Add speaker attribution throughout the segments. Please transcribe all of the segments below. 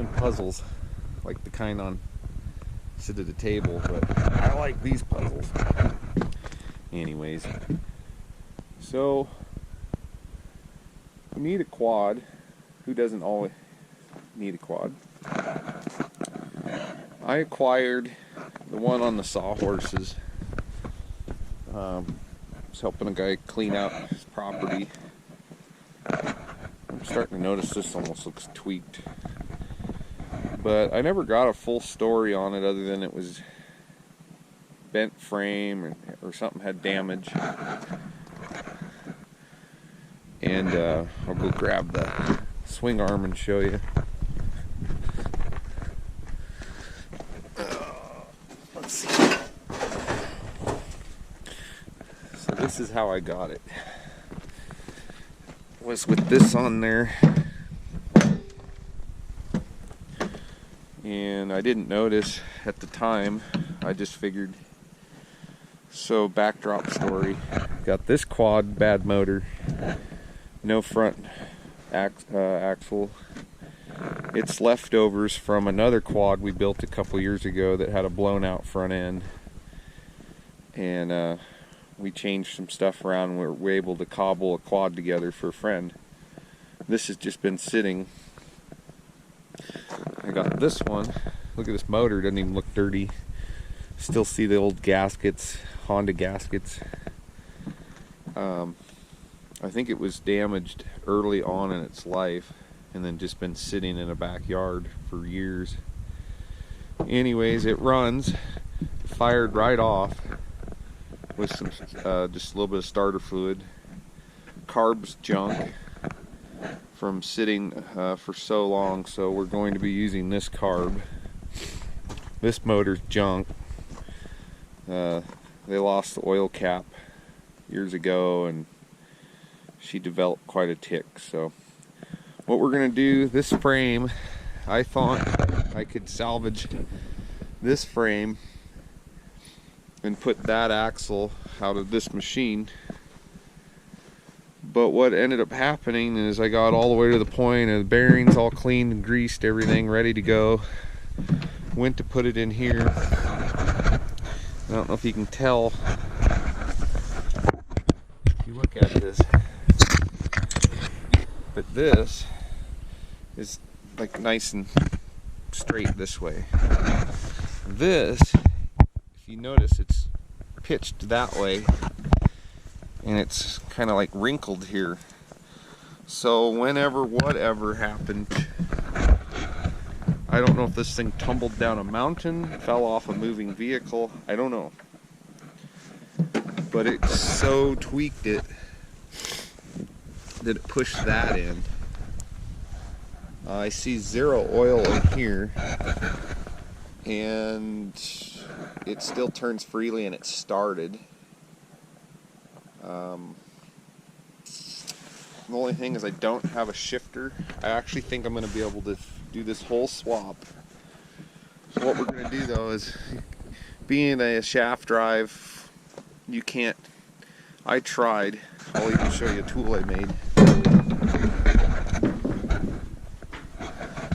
Speaker 1: find puzzles like the kind on sit at the table, but I like these puzzles. Anyways, so you need a quad. Who doesn't always need a quad? I acquired the one on the sawhorses. I was helping a guy clean out his property. I'm starting to notice this almost looks tweaked. But I never got a full story on it other than it was bent frame or something had damage. And I'll go grab the swing arm and show you. Let's see. So this is how I got it. Was with this on there. And I didn't notice at the time. I just figured. So backdrop story. Got this quad, bad motor. No front axle. It's leftovers from another quad we built a couple years ago that had a blown out front end. And we changed some stuff around and we were able to cobble a quad together for a friend. This has just been sitting. I got this one. Look at this motor, doesn't even look dirty. Still see the old gaskets, Honda gaskets. I think it was damaged early on in its life and then just been sitting in a backyard for years. Anyways, it runs, fired right off with some just a little bit of starter fluid. Carb's junk from sitting for so long, so we're going to be using this carb. This motor's junk. They lost the oil cap years ago and she developed quite a tick. So what we're going to do, this frame, I thought I could salvage this frame and put that axle out of this machine. But what ended up happening is I got all the way to the point of the bearings all cleaned and greased, everything ready to go. Went to put it in here. I don't know if you can tell. If you look at this. But this is like nice and straight this way. This, if you notice, it's pitched that way. And it's kind of like wrinkled here. So whenever whatever happened, I don't know if this thing tumbled down a mountain, fell off a moving vehicle, I don't know. But it so tweaked it that it pushed that in. I see zero oil in here, and it still turns freely and it started. The only thing is I don't have a shifter. I actually think I'm going to be able to do this whole swap. So what we're going to do though is, being a shaft drive, you can't, I tried, I'll even show you a tool I made.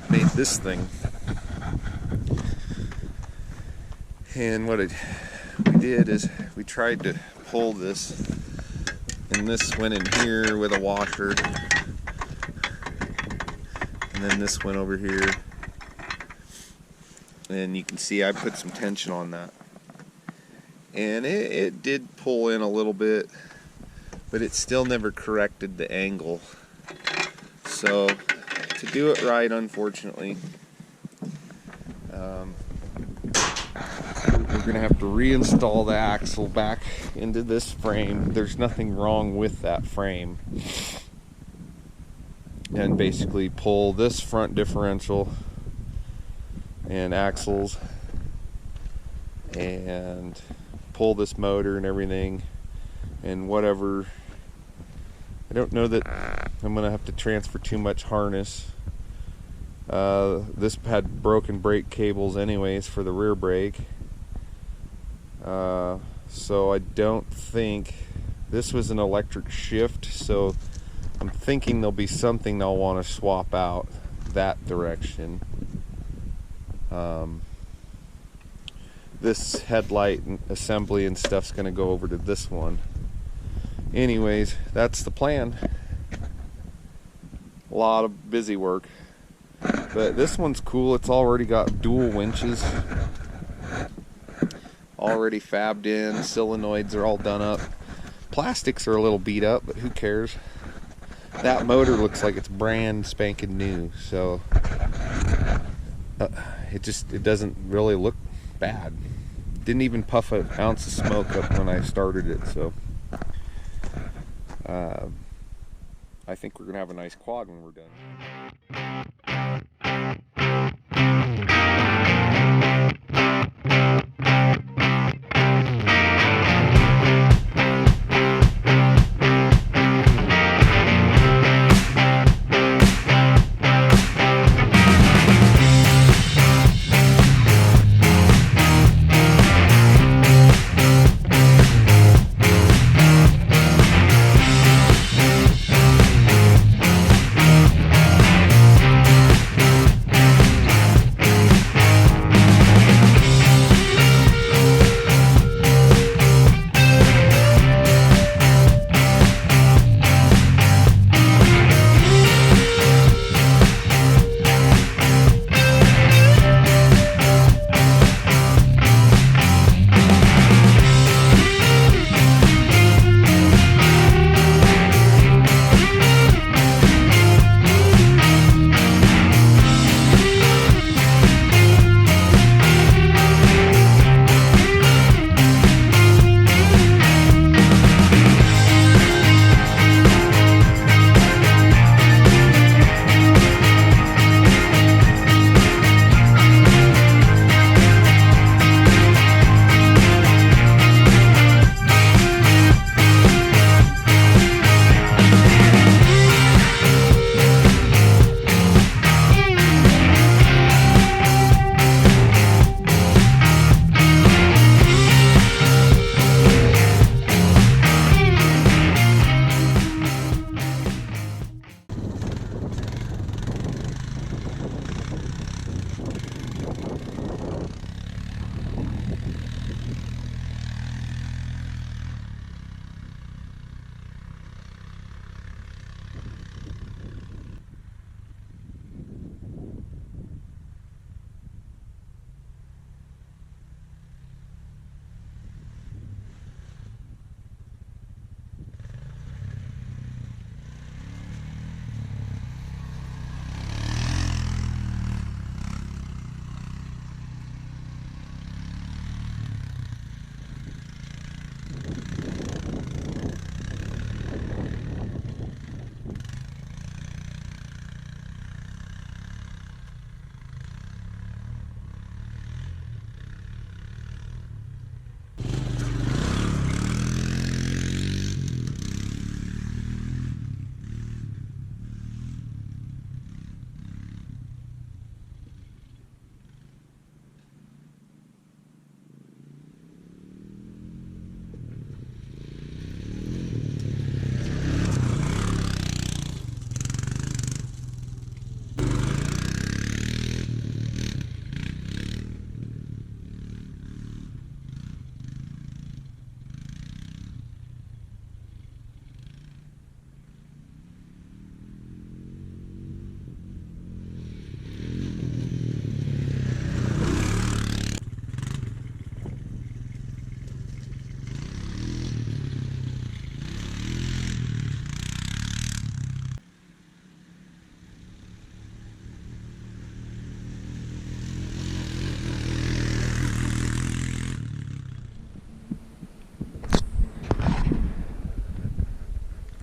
Speaker 1: Made this thing. And what we did is we tried to pull this, and this went in here with a washer, and then this went over here, and you can see I put some tension on that, and it did pull in a little bit, but it still never corrected the angle. So to do it right, unfortunately, we're going to have to reinstall the axle back into this frame. There's nothing wrong with that frame. And basically pull this front differential and axles and pull this motor and everything and whatever. I don't know that I'm going to have to transfer too much harness. This had broken brake cables anyways for the rear brake. So I don't think this was an electric shift, so I'm thinking there'll be something they'll want to swap out that direction. This headlight assembly and stuff's gonna go over to this one. Anyways, that's the plan. A lot of busy work, but this one's cool. It's already got dual winches already fabbed in. Solenoids are all done up. Plastics are a little beat up, but who cares? That motor looks like it's brand spanking new, so it doesn't really look bad. Didn't even puff an ounce of smoke up when I started it, so I think we're gonna have a nice quad when we're done.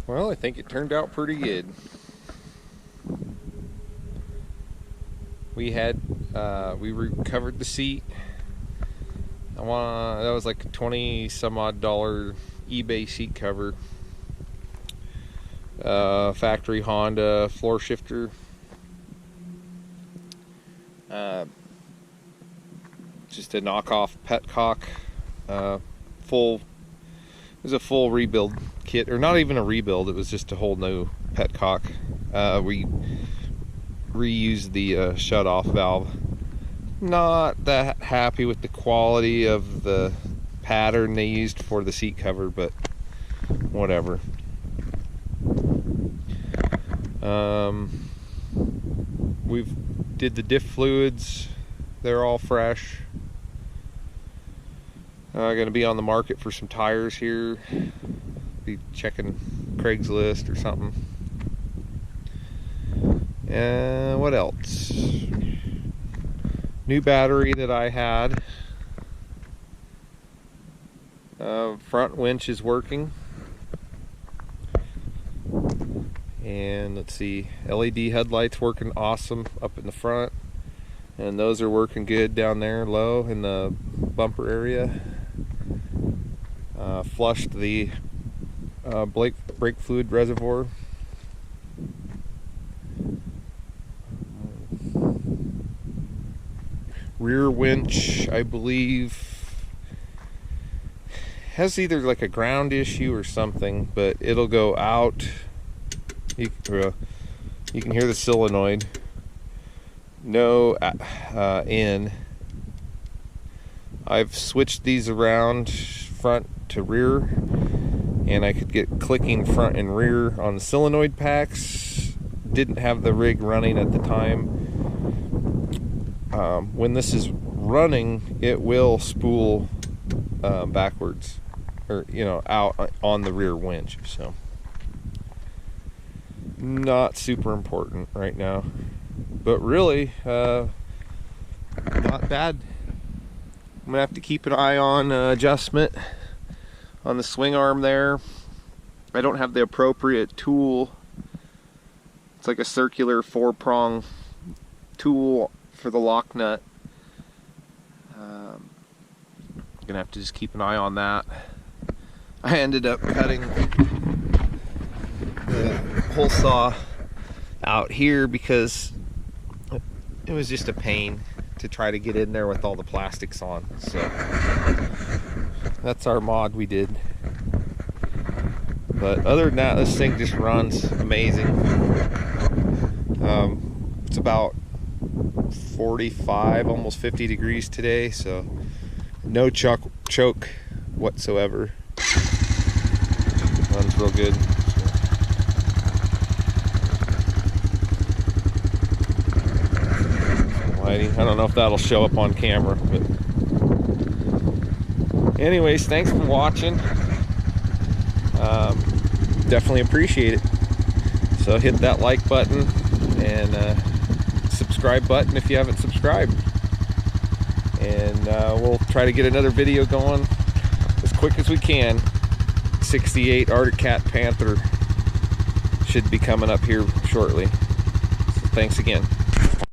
Speaker 1: Well, I think it turned out pretty good. We recovered the seat. That was like a 20 some odd dollar eBay seat cover. Factory Honda floor shifter. Just a knockoff petcock. It was a full rebuild kit, or not even a rebuild, it was just a whole new petcock. We reused the shut-off valve not that happy with the quality of the pattern they used for the seat cover, but whatever. We've did the diff fluids, they're all fresh. Gonna be on the market for some tires here. Be checking Craigslist or something. And what else? New battery that I had. Front winch is working. And let's see, LED headlights working awesome up in the front. And those are working good down there low in the bumper area. Flushed the brake fluid reservoir. Rear winch, I believe, has either like a ground issue or something, but it'll go out. You can hear the solenoid. No in. I've switched these around front to rear, and I could get clicking front and rear on the solenoid packs. Didn't have the rig running at the time. When this is running, it will spool backwards, or out on the rear winch. So not super important right now, but really not bad. I'm gonna have to keep an eye on adjustment on the swing arm there. I don't have the appropriate tool. It's like a circular 4-prong tool for the lock nut. Gonna have to just keep an eye on that. I ended up cutting the hole saw out here because it was just a pain to try to get in there with all the plastics on. So that's our mod we did. But other than that, this thing just runs amazing. It's about 45, almost 50 degrees today, so no choke whatsoever. Runs real good. Lighting, I don't know if that'll show up on camera, but anyways, thanks for watching. Definitely appreciate it. So hit that like button and subscribe button if you haven't subscribed, and we'll try to get another video going as quick as we can. 68 Arctic Cat Panther should be coming up here shortly. So thanks again.